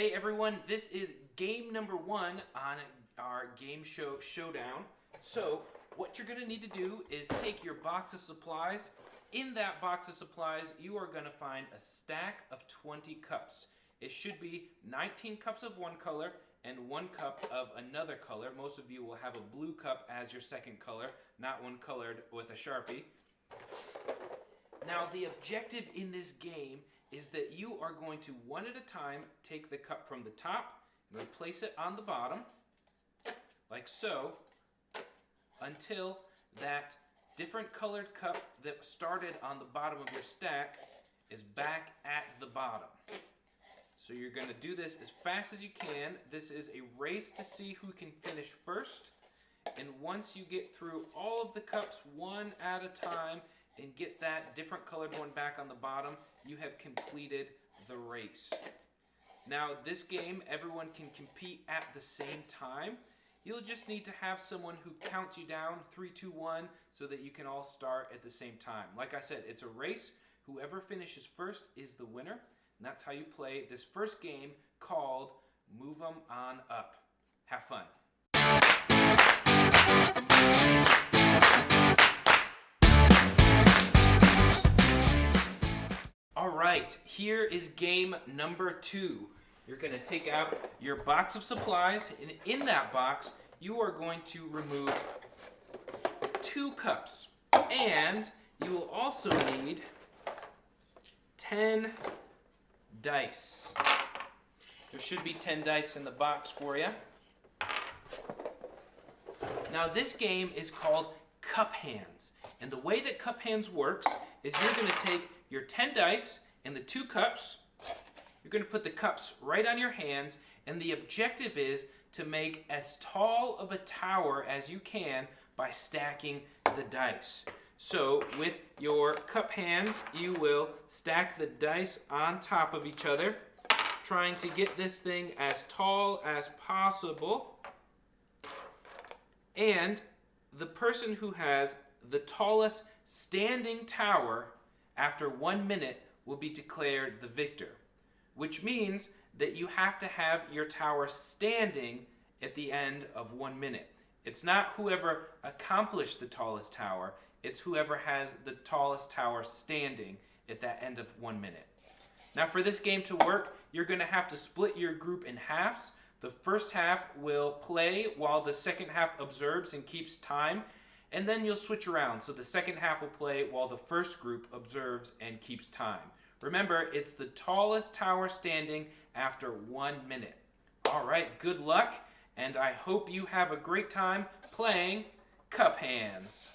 Hey everyone, this is game number 1 on our game show Showdown. So what you're going to need to do is take your box of supplies. In that box of supplies, you are going to find a stack of 20 cups. It should be 19 cups of one color and 1 cup of another color. Most of you will have a blue cup as your second color, not one colored with a Sharpie. Now the objective in this game is that you are going to, one at a time, take the cup from the top and replace it on the bottom, like so, until that different colored cup that started on the bottom of your stack is back at the bottom. So you're going to do this as fast as you can. This is a race to see who can finish first. And once you get through all of the cups one at a time and get that different colored one back on the bottom, you have completed the race. Now this game, everyone can compete at the same time. You'll just need to have someone who counts you down, 3, 2, 1, so that you can all start at the same time. Like I said, it's a race. Whoever finishes first is the winner. And that's how you play this first game called Move 'em On Up. Have fun. All right, here is game number 2. You're going to take out your box of supplies, and in that box, you are going to remove 2 cups. And you will also need 10 dice. There should be 10 dice in the box for you. Now this game is called Cup Hands. And the way that Cup Hands works is you're going to take your 10 dice and the 2 cups. You're going to put the cups right on your hands, and the objective is to make as tall of a tower as you can by stacking the dice. So with your cup hands, you will stack the dice on top of each other, trying to get this thing as tall as possible. And the person who has the tallest standing tower after 1 minute will be declared the victor, which means that you have to have your tower standing at the end of 1 minute. It's not whoever accomplished the tallest tower, it's whoever has the tallest tower standing at that end of 1 minute. Now for this game to work, you're going to have to split your group in halves. The first half will play while the second half observes and keeps time, and then you'll switch around. So the second half will play while the first group observes and keeps time. Remember, it's the tallest tower standing after 1 minute. All right, good luck, and I hope you have a great time playing Cup Hands.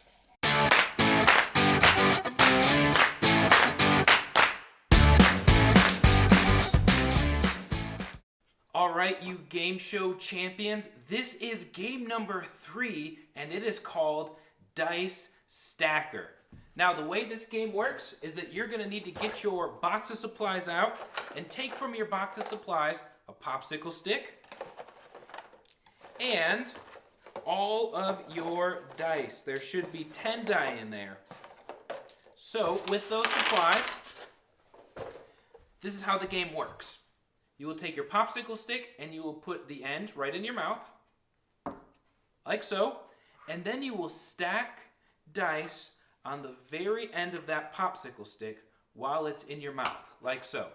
All right, you game show champions, this is game number 3, and it is called Dice Stacker. Now, the way this game works is that you're going to need to get your box of supplies out and take from your box of supplies a popsicle stick and all of your dice. There should be 10 die in there. So, with those supplies, this is how the game works. You will take your popsicle stick and you will put the end right in your mouth, like so, and then you will stack dice on the very end of that popsicle stick while it's in your mouth, like so.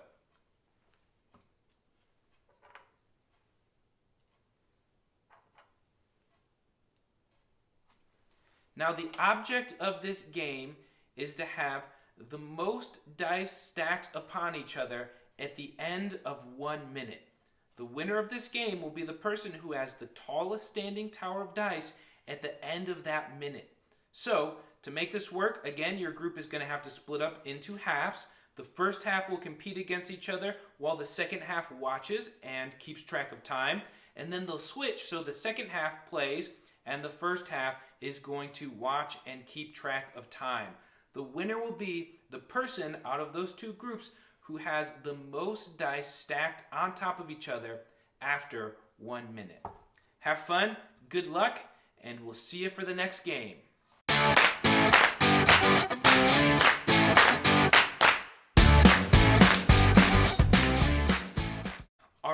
Now the object of this game is to have the most dice stacked upon each other at the end of 1 minute. The winner of this game will be the person who has the tallest standing tower of dice at the end of that minute. So, to make this work, again, your group is going to have to split up into halves. The first half will compete against each other while the second half watches and keeps track of time. And then they'll switch, so the second half plays and the first half is going to watch and keep track of time. The winner will be the person out of those 2 groups who has the most dice stacked on top of each other after 1 minute. Have fun, good luck, and we'll see you for the next game.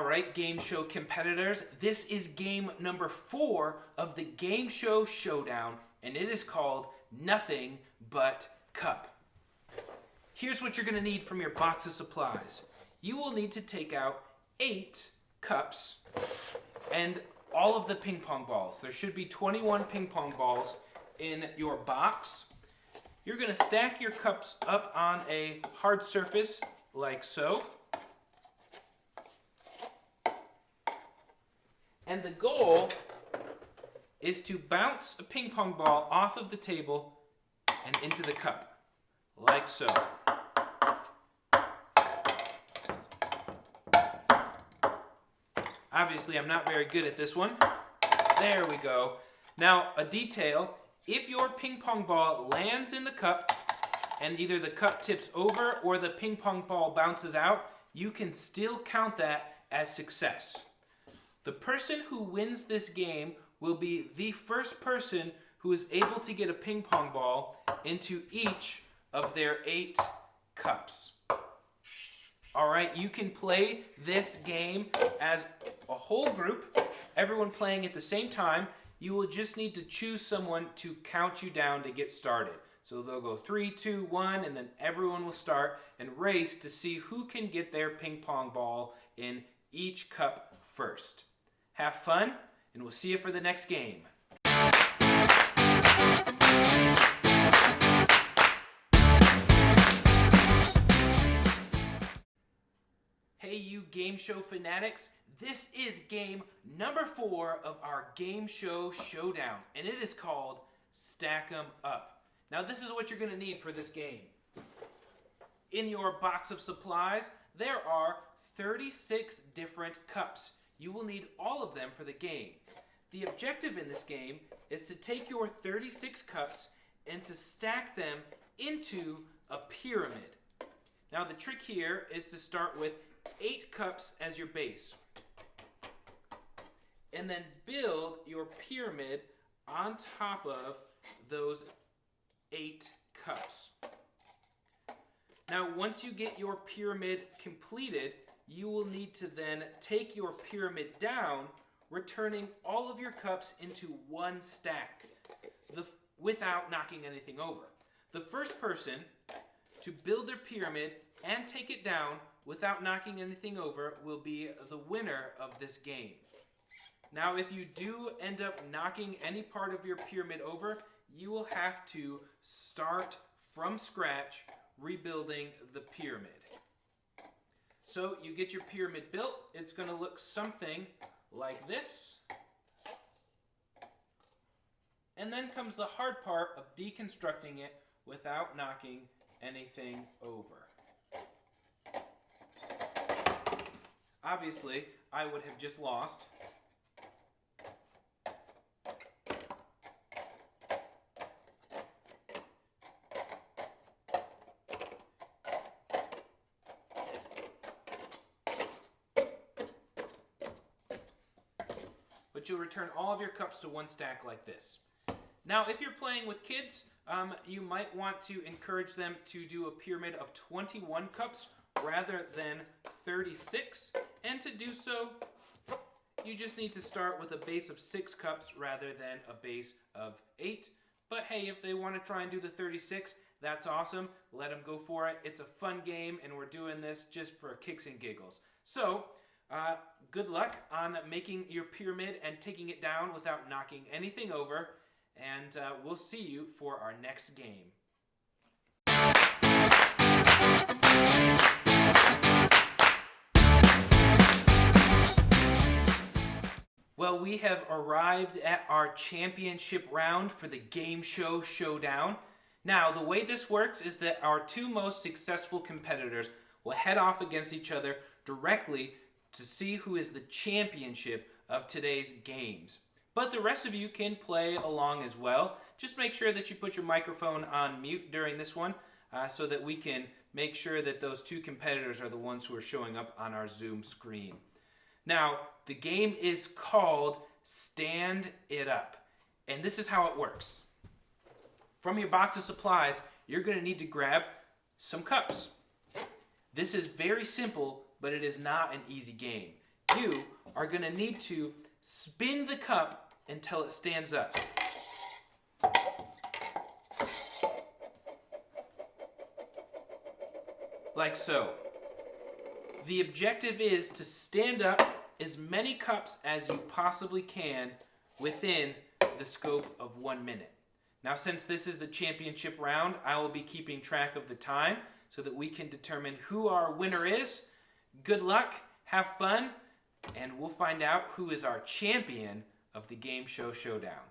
All right, game show competitors, this is game number 4 of the Game Show Showdown, and it is called Nothing But Cup. Here's what you're going to need from your box of supplies. You will need to take out 8 cups and all of the ping pong balls. There should be 21 ping pong balls in your box. You're going to stack your cups up on a hard surface like so. And the goal is to bounce a ping pong ball off of the table and into the cup, like so. Obviously, I'm not very good at this one. There we go. Now, a detail, if your ping pong ball lands in the cup and either the cup tips over or the ping pong ball bounces out, you can still count that as success. The person who wins this game will be the first person who is able to get a ping pong ball into each of their 8 cups. All right, you can play this game as a whole group, everyone playing at the same time. You will just need to choose someone to count you down to get started. So they'll go 3, 2, 1, and then everyone will start and race to see who can get their ping pong ball in each cup first. Have fun, and we'll see you for the next game. Hey you game show fanatics, this is game number 4 of our Game Show Showdown, and it is called Stack 'em Up. Now this is what you're going to need for this game. In your box of supplies, there are 36 different cups. You will need all of them for the game. The objective in this game is to take your 36 cups and to stack them into a pyramid. Now the trick here is to start with 8 cups as your base, and then build your pyramid on top of those 8 cups. Now once you get your pyramid completed, you will need to then take your pyramid down, returning all of your cups into one stack without knocking anything over. The first person to build their pyramid and take it down without knocking anything over will be the winner of this game. Now, if you do end up knocking any part of your pyramid over, you will have to start from scratch rebuilding the pyramid. So you get your pyramid built. It's going to look something like this. And then comes the hard part of deconstructing it without knocking anything over. Obviously, I would have just lost. But you'll return all of your cups to one stack like this. Now, if you're playing with kids, you might want to encourage them to do a pyramid of 21 cups rather than 36. And to do so, you just need to start with a base of 6 cups rather than a base of 8. But hey, if they want to try and do the 36, that's awesome. Let them go for it. It's a fun game, and we're doing this just for kicks and giggles. So, good luck on making your pyramid and taking it down without knocking anything over. And we'll see you for our next game. Well, we have arrived at our championship round for the Game Show Showdown. Now, the way this works is that our 2 most successful competitors will head off against each other directly to see who is the championship of today's games. But the rest of you can play along as well. Just make sure that you put your microphone on mute during this one so that we can make sure that those 2 competitors are the ones who are showing up on our Zoom screen. Now, the game is called Stand It Up, and this is how it works. From your box of supplies, you're going to need to grab some cups. This is very simple, but it is not an easy game. you are going to need to spin the cup until it stands up. Like so. The objective is to stand up as many cups as you possibly can within the scope of 1 minute. Now, since this is the championship round, I will be keeping track of the time so that we can determine who our winner is. Good luck, have fun, and we'll find out who is our champion of the Game Show Showdown.